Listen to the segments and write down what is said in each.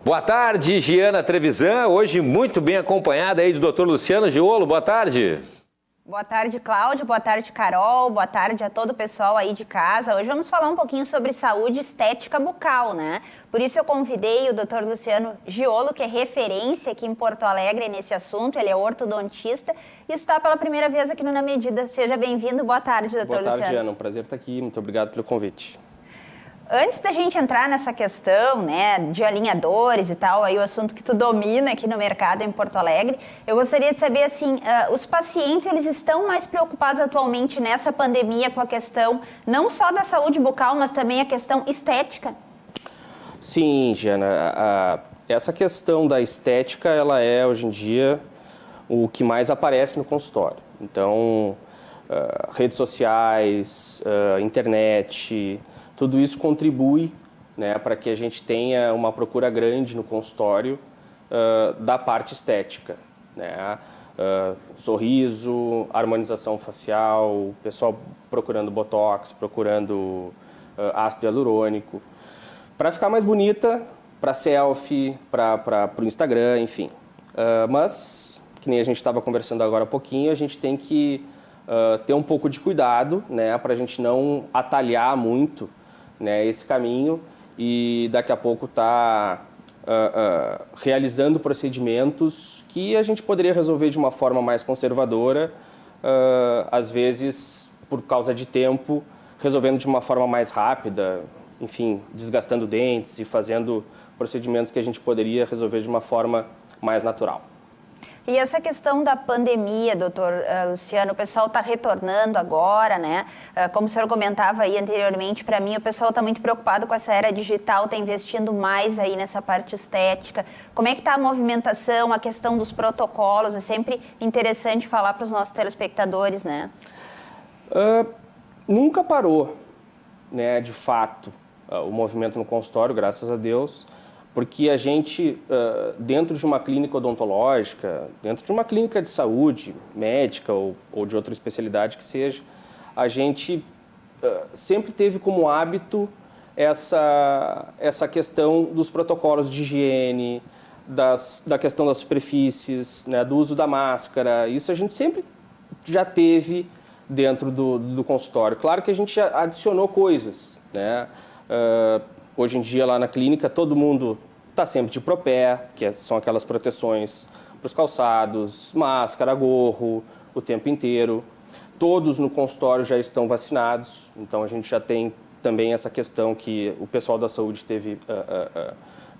Boa tarde, Giana Trevisan, hoje muito bem acompanhada aí do Dr. Luciano Giolo. Boa tarde. Boa tarde, Cláudio. Boa tarde, Carol. Boa tarde a todo o pessoal aí de casa. Hoje vamos falar um pouquinho sobre saúde estética bucal, né? Por isso eu convidei o Dr. Luciano Giolo, que é referência aqui em Porto Alegre nesse assunto. Ele é ortodontista e está pela primeira vez aqui no Na Medida. Seja bem-vindo. Boa tarde, Dr. Luciano. Boa tarde, Giana. Um prazer estar aqui. Muito obrigado pelo convite. Antes da gente entrar nessa questão, né, de alinhadores e tal, aí o assunto que tu domina aqui no mercado em Porto Alegre, eu gostaria de saber, assim, os pacientes, eles estão mais preocupados atualmente nessa pandemia com a questão não só da saúde bucal, mas também a questão estética? Sim, Giana. Essa questão da estética, ela é, hoje em dia, o que mais aparece no consultório. Então, redes sociais, internet... Tudo isso contribui, né, para que a gente tenha uma procura grande no consultório da parte estética, né? Sorriso, harmonização facial, pessoal procurando botox, procurando ácido hialurônico, para ficar mais bonita, para selfie, para o Instagram, enfim. Mas, que nem a gente estava conversando agora há pouquinho, a gente tem que ter um pouco de cuidado, né, para a gente não atalhar muito, né, esse caminho e daqui a pouco tá realizando procedimentos que a gente poderia resolver de uma forma mais conservadora, às vezes por causa de tempo, resolvendo de uma forma mais rápida, enfim, desgastando dentes e fazendo procedimentos que a gente poderia resolver de uma forma mais natural. E essa questão da pandemia, doutor Luciano, o pessoal está retornando agora, né? Como o senhor comentava aí anteriormente, para mim o pessoal está muito preocupado com essa era digital, está investindo mais aí nessa parte estética. Como é que está a movimentação, a questão dos protocolos? É sempre interessante falar para os nossos telespectadores, né? Nunca parou, né, de fato, o movimento no consultório, graças a Deus. Porque a gente, dentro de uma clínica odontológica, dentro de uma clínica de saúde, médica ou de outra especialidade que seja, a gente sempre teve como hábito essa questão dos protocolos de higiene, da questão das superfícies, né, do uso da máscara. Isso a gente sempre já teve dentro do consultório. Claro que a gente já adicionou coisas, né? Hoje em dia, lá na clínica, todo mundo está sempre de propé, que são aquelas proteções para os calçados, máscara, gorro, o tempo inteiro. Todos no consultório já estão vacinados, então a gente já tem também essa questão que o pessoal da saúde teve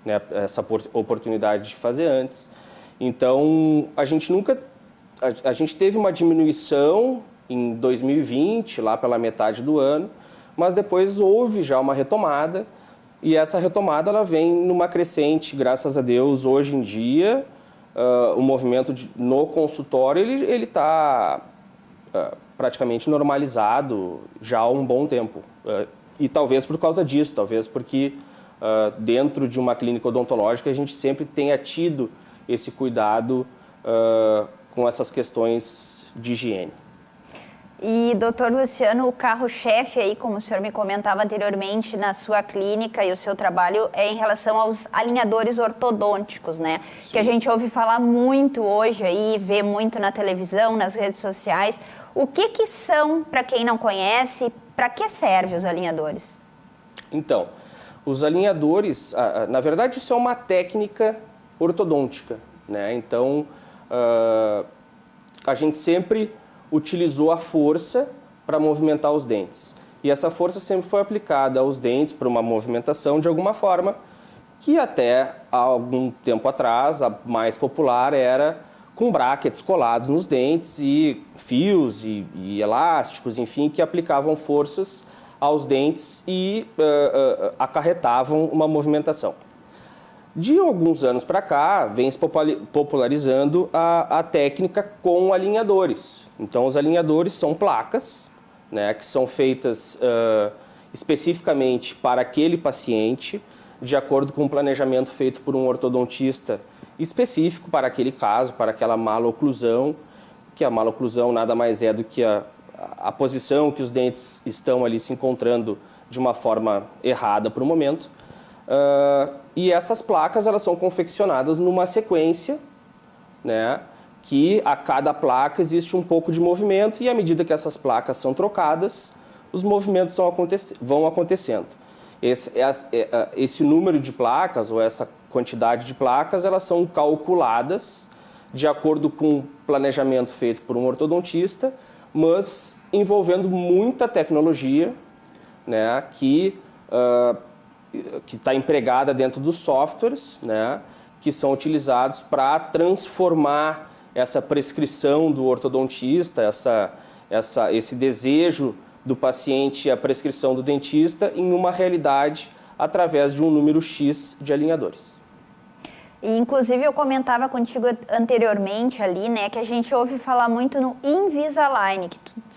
né, essa oportunidade de fazer antes. Então, a gente teve uma diminuição em 2020, lá pela metade do ano, mas depois houve já uma retomada, e essa retomada ela vem numa crescente, graças a Deus. Hoje em dia, o movimento no consultório ele está praticamente normalizado já há um bom tempo. E talvez por causa disso, talvez porque dentro de uma clínica odontológica a gente sempre tenha tido esse cuidado com essas questões de higiene. E, doutor Luciano, o carro-chefe aí, como o senhor me comentava anteriormente, na sua clínica e o seu trabalho é em relação aos alinhadores ortodônticos, né? Sim. Que a gente ouve falar muito hoje aí, vê muito na televisão, nas redes sociais. O que são, para quem não conhece, para que servem os alinhadores? Então, os alinhadores, na verdade, isso é uma técnica ortodôntica, né? Então, a gente sempre utilizou a força para movimentar os dentes. E essa força sempre foi aplicada aos dentes para uma movimentação de alguma forma, que até há algum tempo atrás, a mais popular era com brackets colados nos dentes e fios e elásticos, enfim, que aplicavam forças aos dentes e acarretavam uma movimentação. De alguns anos para cá, vem se popularizando a técnica com alinhadores. Então, os alinhadores são placas, né, que são feitas especificamente para aquele paciente, de acordo com um planejamento feito por um ortodontista específico para aquele caso, para aquela maloclusão, que a maloclusão nada mais é do que a posição que os dentes estão ali se encontrando de uma forma errada para o momento. E essas placas elas são confeccionadas numa sequência, né, que a cada placa existe um pouco de movimento e à medida que essas placas são trocadas, os movimentos vão acontecendo. Esse número de placas ou essa quantidade de placas, elas são calculadas de acordo com o planejamento feito por um ortodontista, mas envolvendo muita tecnologia, né, que está empregada dentro dos softwares, né, que são utilizados para transformar essa prescrição do ortodontista, esse desejo do paciente, a prescrição do dentista, em uma realidade através de um número X de alinhadores. E, inclusive, eu comentava contigo anteriormente ali, né, que a gente ouve falar muito no Invisalign,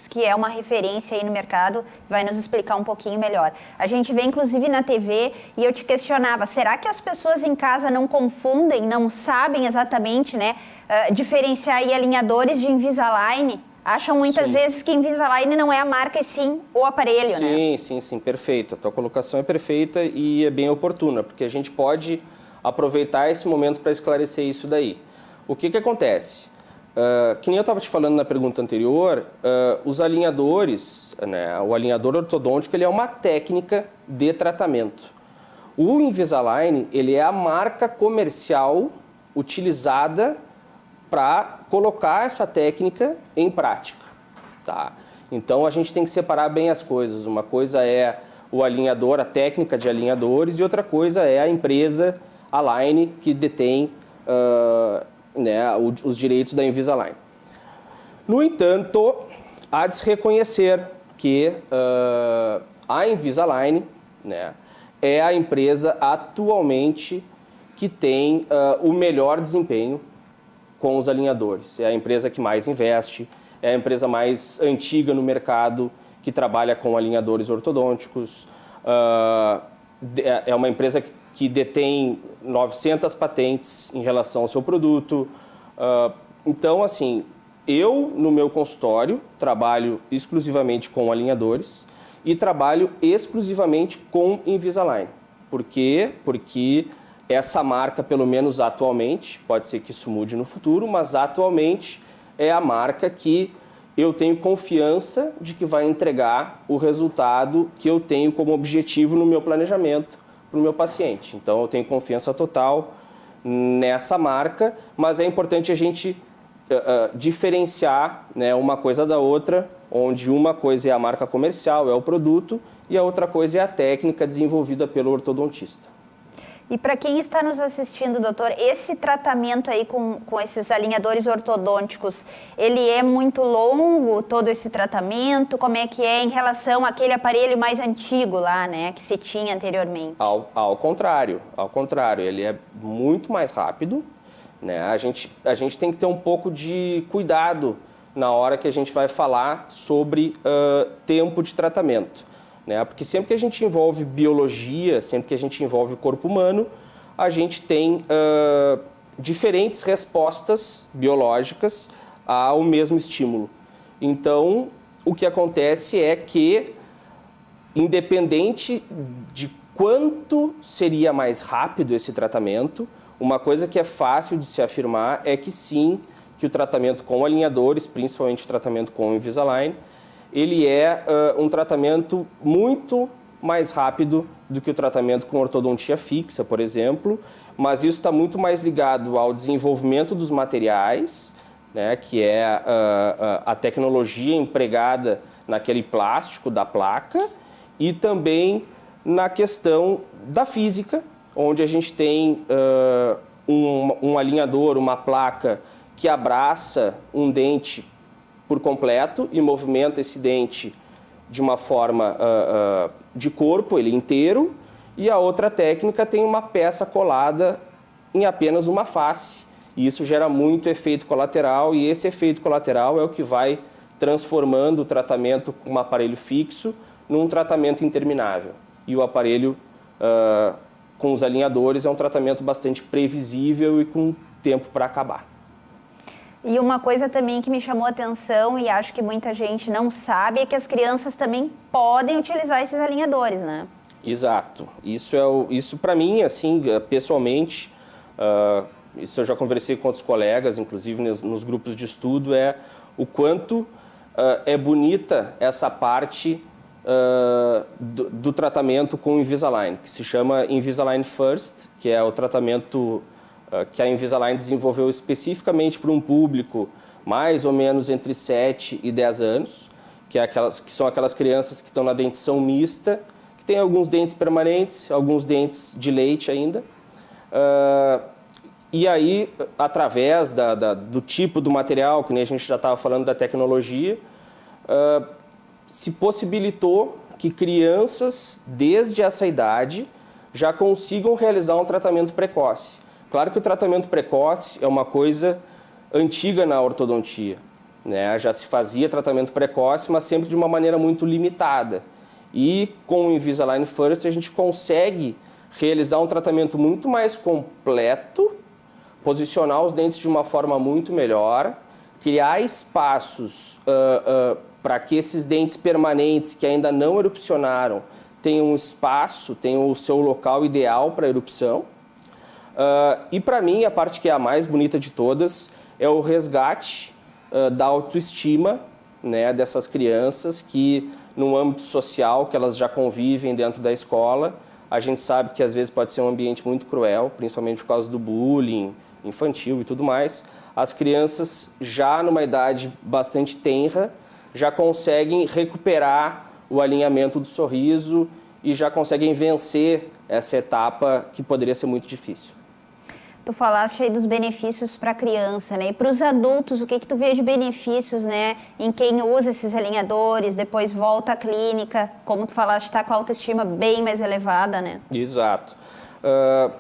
que é uma referência aí no mercado, vai nos explicar um pouquinho melhor. A gente vê, inclusive, na TV e eu te questionava, será que as pessoas em casa não confundem, não sabem exatamente, né, diferenciar aí alinhadores de Invisalign? Acham muitas vezes que Invisalign não é a marca e sim o aparelho, né? Sim, perfeito. A tua colocação é perfeita e é bem oportuna, porque a gente pode aproveitar esse momento para esclarecer isso daí. O que acontece? Que nem eu estava te falando na pergunta anterior, os alinhadores, né, o alinhador ortodôntico, ele é uma técnica de tratamento. O Invisalign, ele é a marca comercial utilizada para colocar essa técnica em prática, tá? Então a gente tem que separar bem as coisas. Uma coisa é o alinhador, a técnica de alinhadores, e outra coisa é a empresa Align que detém né, os direitos da Invisalign. No entanto, há de se reconhecer que a Invisalign, né, é a empresa atualmente que tem o melhor desempenho com os alinhadores. É a empresa que mais investe, é a empresa mais antiga no mercado que trabalha com alinhadores ortodônticos, é uma empresa que detém 900 patentes em relação ao seu produto. Então, assim, eu no meu consultório trabalho exclusivamente com alinhadores e trabalho exclusivamente com Invisalign. Por quê? Porque essa marca, pelo menos atualmente, pode ser que isso mude no futuro, mas atualmente é a marca que eu tenho confiança de que vai entregar o resultado que eu tenho como objetivo no meu planejamento para o meu paciente. Então, eu tenho confiança total nessa marca, mas é importante a gente diferenciar, né, uma coisa da outra, onde uma coisa é a marca comercial, é o produto, e a outra coisa é a técnica desenvolvida pelo ortodontista. E para quem está nos assistindo, doutor, esse tratamento aí com esses alinhadores ortodônticos, ele é muito longo, todo esse tratamento? Como é que é em relação àquele aparelho mais antigo lá, né, que se tinha anteriormente? Ao contrário, ele é muito mais rápido, né? A gente tem que ter um pouco de cuidado na hora que a gente vai falar sobre tempo de tratamento. Né? Porque sempre que a gente envolve biologia, sempre que a gente envolve o corpo humano, a gente tem diferentes respostas biológicas ao mesmo estímulo. Então, o que acontece é que, independente de quanto seria mais rápido esse tratamento, uma coisa que é fácil de se afirmar é que sim, que o tratamento com alinhadores, principalmente o tratamento com Invisalign, ele é um tratamento muito mais rápido do que o tratamento com ortodontia fixa, por exemplo, mas isso está muito mais ligado ao desenvolvimento dos materiais, né, que é a tecnologia empregada naquele plástico da placa, e também na questão da física, onde a gente tem um alinhador, uma placa que abraça um dente por completo e movimenta esse dente de uma forma de corpo, ele inteiro, e a outra técnica tem uma peça colada em apenas uma face. E isso gera muito efeito colateral, e esse efeito colateral é o que vai transformando o tratamento com um aparelho fixo num tratamento interminável. E o aparelho com os alinhadores é um tratamento bastante previsível e com tempo para acabar. E uma coisa também que me chamou a atenção e acho que muita gente não sabe é que as crianças também podem utilizar esses alinhadores, né? Exato. Isso para mim, assim, pessoalmente, isso eu já conversei com outros colegas, inclusive nos grupos de estudo, é o quanto é bonita essa parte do tratamento com Invisalign, que se chama Invisalign First, que é o tratamento que a Invisalign desenvolveu especificamente para um público mais ou menos entre 7 e 10 anos, que são aquelas crianças que estão na dentição mista, que tem alguns dentes permanentes, alguns dentes de leite ainda. E aí, através do tipo do material, que nem a gente já estava falando da tecnologia, se possibilitou que crianças, desde essa idade, já consigam realizar um tratamento precoce. Claro que o tratamento precoce é uma coisa antiga na ortodontia, né? Já se fazia tratamento precoce, mas sempre de uma maneira muito limitada. E com o Invisalign First a gente consegue realizar um tratamento muito mais completo, posicionar os dentes de uma forma muito melhor, criar espaços para que esses dentes permanentes que ainda não erupcionaram tenham um espaço, tenham o seu local ideal para erupção. E para mim, a parte que é a mais bonita de todas é o resgate da autoestima, né, dessas crianças que, no âmbito social, que elas já convivem dentro da escola, a gente sabe que às vezes pode ser um ambiente muito cruel, principalmente por causa do bullying infantil e tudo mais. As crianças, já numa idade bastante tenra, já conseguem recuperar o alinhamento do sorriso e já conseguem vencer essa etapa que poderia ser muito difícil. Tu falaste aí dos benefícios para a criança, né? E para os adultos, o que tu vê de benefícios, né? Em quem usa esses alinhadores, depois volta à clínica, como tu falaste, está com a autoestima bem mais elevada, né? Exato.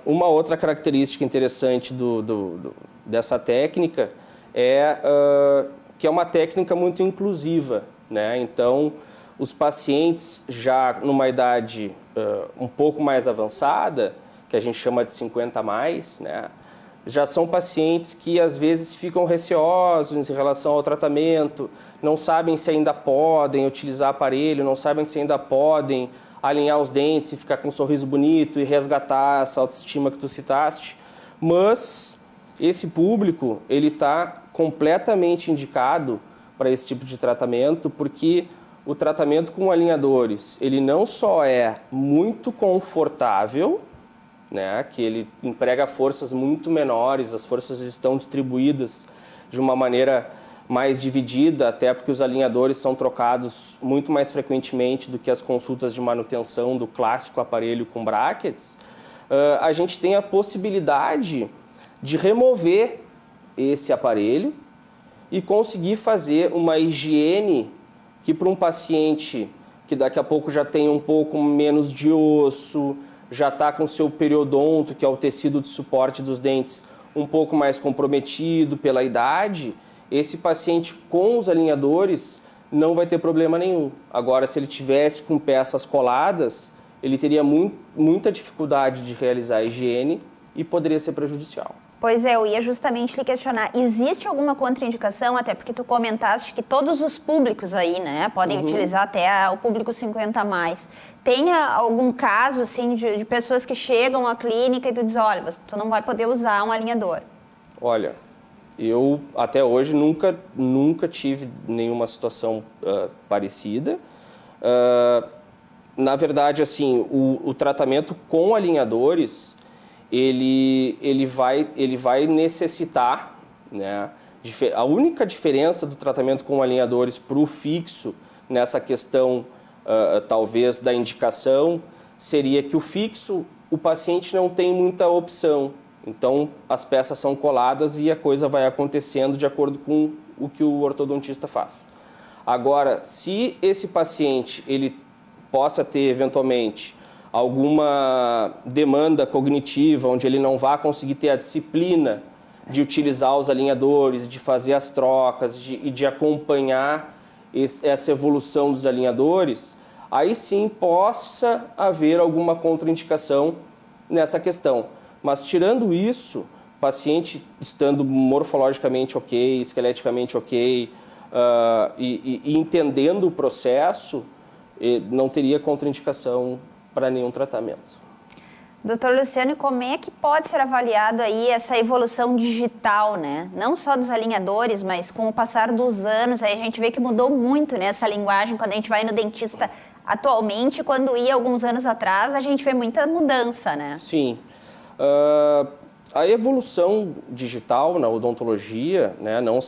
Uma outra característica interessante dessa técnica é que é uma técnica muito inclusiva, né? Então, os pacientes já numa idade um pouco mais avançada, que a gente chama de 50 a mais, né? Já são pacientes que às vezes ficam receosos em relação ao tratamento, não sabem se ainda podem utilizar aparelho, não sabem se ainda podem alinhar os dentes e ficar com um sorriso bonito e resgatar essa autoestima que tu citaste. Mas esse público, ele está completamente indicado para esse tipo de tratamento, porque o tratamento com alinhadores, ele não só é muito confortável, né, que ele emprega forças muito menores, as forças estão distribuídas de uma maneira mais dividida, até porque os alinhadores são trocados muito mais frequentemente do que as consultas de manutenção do clássico aparelho com brackets. A gente tem a possibilidade de remover esse aparelho e conseguir fazer uma higiene que, para um paciente que daqui a pouco já tem um pouco menos de osso, já está com o seu periodonto, que é o tecido de suporte dos dentes, um pouco mais comprometido pela idade, esse paciente com os alinhadores não vai ter problema nenhum. Agora, se ele tivesse com peças coladas, ele teria muita dificuldade de realizar a higiene e poderia ser prejudicial. Pois é, eu ia justamente lhe questionar, existe alguma contraindicação, até porque tu comentaste que todos os públicos aí, né, podem utilizar até o público 50 a mais. Tem algum caso, assim, de pessoas que chegam à clínica e tu diz, olha, tu não vai poder usar um alinhador? Olha, eu até hoje nunca tive nenhuma situação parecida. Na verdade, assim, o tratamento com alinhadores, ele vai necessitar, né? A única diferença do tratamento com alinhadores para o fixo, nessa questão talvez da indicação, seria que o fixo, o paciente não tem muita opção. Então, as peças são coladas e a coisa vai acontecendo de acordo com o que o ortodontista faz. Agora, se esse paciente ele possa ter, eventualmente, alguma demanda cognitiva, onde ele não vai conseguir ter a disciplina de utilizar os alinhadores, de fazer as trocas e de acompanhar essa evolução dos alinhadores, aí sim possa haver alguma contraindicação nessa questão. Mas tirando isso, o paciente estando morfologicamente ok, esqueleticamente ok, e entendendo o processo, não teria contraindicação para nenhum tratamento. Doutor Luciano, como é que pode ser avaliado aí essa evolução digital, né? Não só dos alinhadores, mas com o passar dos anos, aí a gente vê que mudou muito, né, essa linguagem quando a gente vai no dentista atualmente, quando ia alguns anos atrás, a gente vê muita mudança, né? Sim. A evolução digital na odontologia, né, não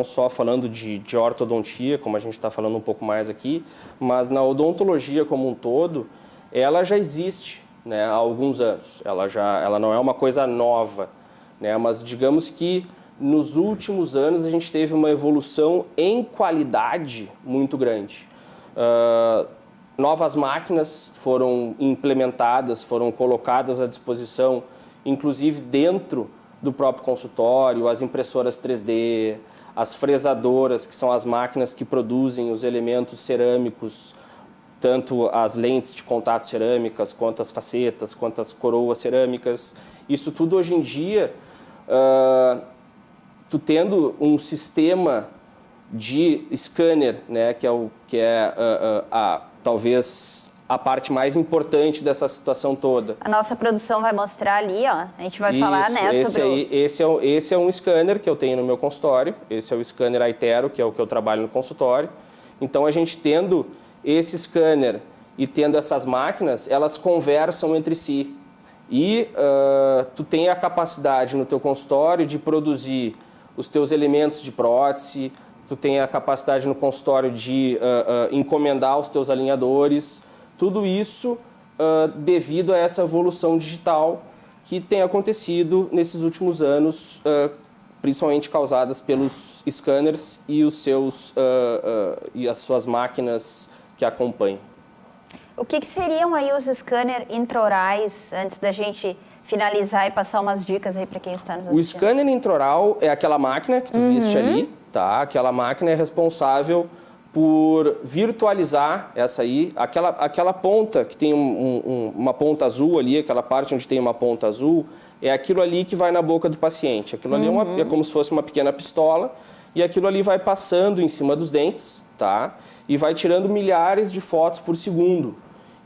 só falando de ortodontia, como a gente está falando um pouco mais aqui, mas na odontologia como um todo, ela já existe, né, há alguns anos. Ela não é uma coisa nova, né, mas digamos que nos últimos anos a gente teve uma evolução em qualidade muito grande. Novas máquinas foram implementadas, foram colocadas à disposição, inclusive dentro do próprio consultório, as impressoras 3D, as fresadoras, que são as máquinas que produzem os elementos cerâmicos, tanto as lentes de contato cerâmicas, quanto as facetas, quanto as coroas cerâmicas. Isso tudo hoje em dia, tu tendo um sistema de scanner, né, talvez a parte mais importante dessa situação toda. A nossa produção vai mostrar ali, ó. A gente vai falar, né, esse é um scanner que eu tenho no meu consultório. Esse é o scanner Aitero, que é o que eu trabalho no consultório. Então, a gente tendo esse scanner e tendo essas máquinas, elas conversam entre si. E tu tem a capacidade no teu consultório de produzir os teus elementos de prótese, tu tem a capacidade no consultório de encomendar os teus alinhadores, tudo isso devido a essa evolução digital que tem acontecido nesses últimos anos, principalmente causadas pelos scanners e e as suas máquinas que acompanham. O que seriam aí os scanners intraorais, antes da gente finalizar e passar umas dicas aí para quem está nos assistindo? O scanner intraoral é aquela máquina que tu viste ali, tá? Aquela máquina é responsável por virtualizar aquela ponta que tem uma ponta azul ali, aquela parte onde tem uma ponta azul, é aquilo ali que vai na boca do paciente. Aquilo ali é como se fosse uma pequena pistola e aquilo ali vai passando em cima dos dentes, tá? E vai tirando milhares de fotos por segundo.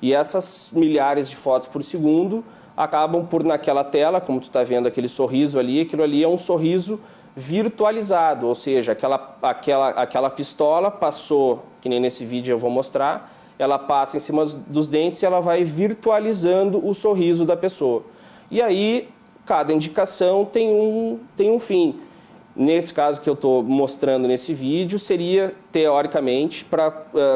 E essas milhares de fotos por segundo acabam por naquela tela, como tu está vendo aquele sorriso ali, aquilo ali é um sorriso virtualizado, ou seja, aquela pistola passou, que nem nesse vídeo eu vou mostrar, ela passa em cima dos dentes e ela vai virtualizando o sorriso da pessoa. E aí, cada indicação tem um fim. Nesse caso que eu estou mostrando nesse vídeo, seria, teoricamente, para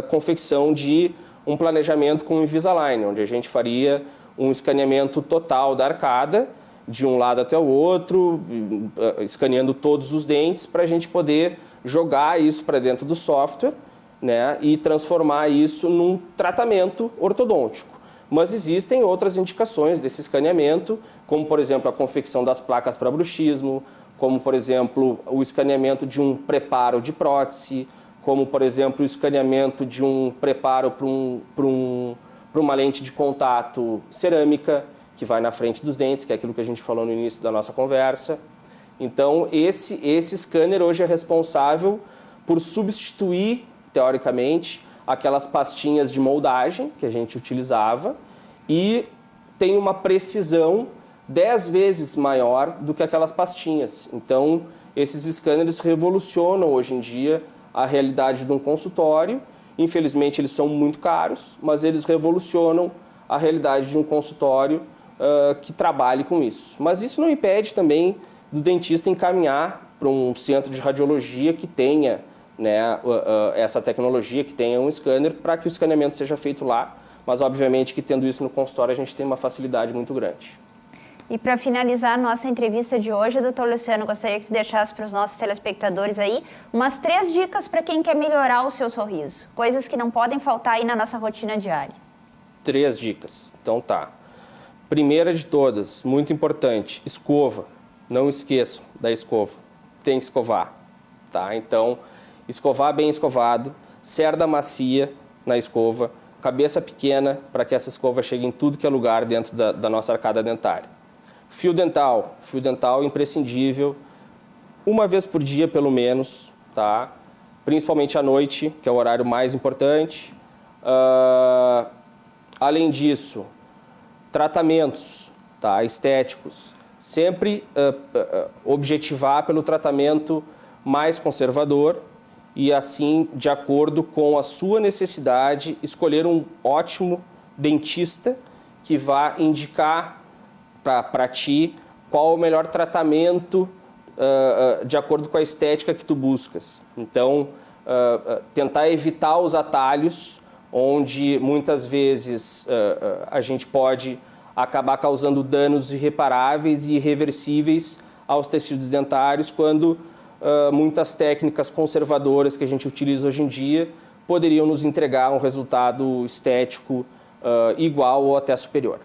confecção de um planejamento com o Invisalign, onde a gente faria um escaneamento total da arcada, de um lado até o outro, escaneando todos os dentes, para a gente poder jogar isso para dentro do software, né, e transformar isso num tratamento ortodôntico. Mas existem outras indicações desse escaneamento, como, por exemplo, a confecção das placas para bruxismo, como, por exemplo, o escaneamento de um preparo de prótese, como, por exemplo, o escaneamento de um preparo para uma lente de contato cerâmica, que vai na frente dos dentes, que é aquilo que a gente falou no início da nossa conversa. Então, esse scanner hoje é responsável por substituir, teoricamente, aquelas pastinhas de moldagem que a gente utilizava e tem uma precisão 10 vezes maior do que aquelas pastinhas. Então, esses scanners revolucionam hoje em dia a realidade de um consultório. Infelizmente, eles são muito caros, mas eles revolucionam a realidade de um consultório que trabalhe com isso. Mas isso não impede também do dentista encaminhar para um centro de radiologia que tenha, né, essa tecnologia, que tenha um scanner, para que o escaneamento seja feito lá. Mas, obviamente, que tendo isso no consultório, a gente tem uma facilidade muito grande. E para finalizar a nossa entrevista de hoje, doutor Luciano, gostaria que deixasse para os nossos telespectadores aí umas 3 dicas para quem quer melhorar o seu sorriso. Coisas que não podem faltar aí na nossa rotina diária. 3 dicas. Então tá. Primeira de todas, muito importante, escova. Não esqueçam da escova. Tem que escovar, tá? Então, escovar bem escovado, cerda macia na escova, cabeça pequena para que essa escova chegue em tudo que é lugar dentro da nossa arcada dentária. Fio dental imprescindível, uma vez por dia pelo menos, tá? Principalmente à noite, que é o horário mais importante. Além disso, tratamentos, tá, estéticos, sempre objetivar pelo tratamento mais conservador e assim, de acordo com a sua necessidade, escolher um ótimo dentista que vá indicar para ti qual o melhor tratamento de acordo com a estética que tu buscas. Então, tentar evitar os atalhos, onde muitas vezes a gente pode acabar causando danos irreparáveis e irreversíveis aos tecidos dentários, quando muitas técnicas conservadoras que a gente utiliza hoje em dia poderiam nos entregar um resultado estético igual ou até superior.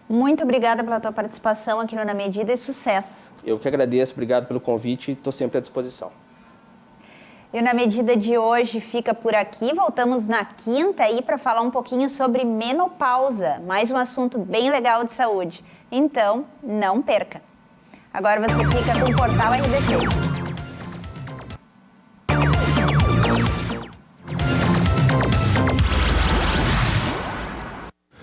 Muito obrigada pela tua participação aqui no Na Medida e sucesso. Eu que agradeço, obrigado pelo convite e estou sempre à disposição. E o Na Medida de hoje fica por aqui. Voltamos na quinta aí para falar um pouquinho sobre menopausa, mais um assunto bem legal de saúde. Então, não perca. Agora você fica com o Portal RDC.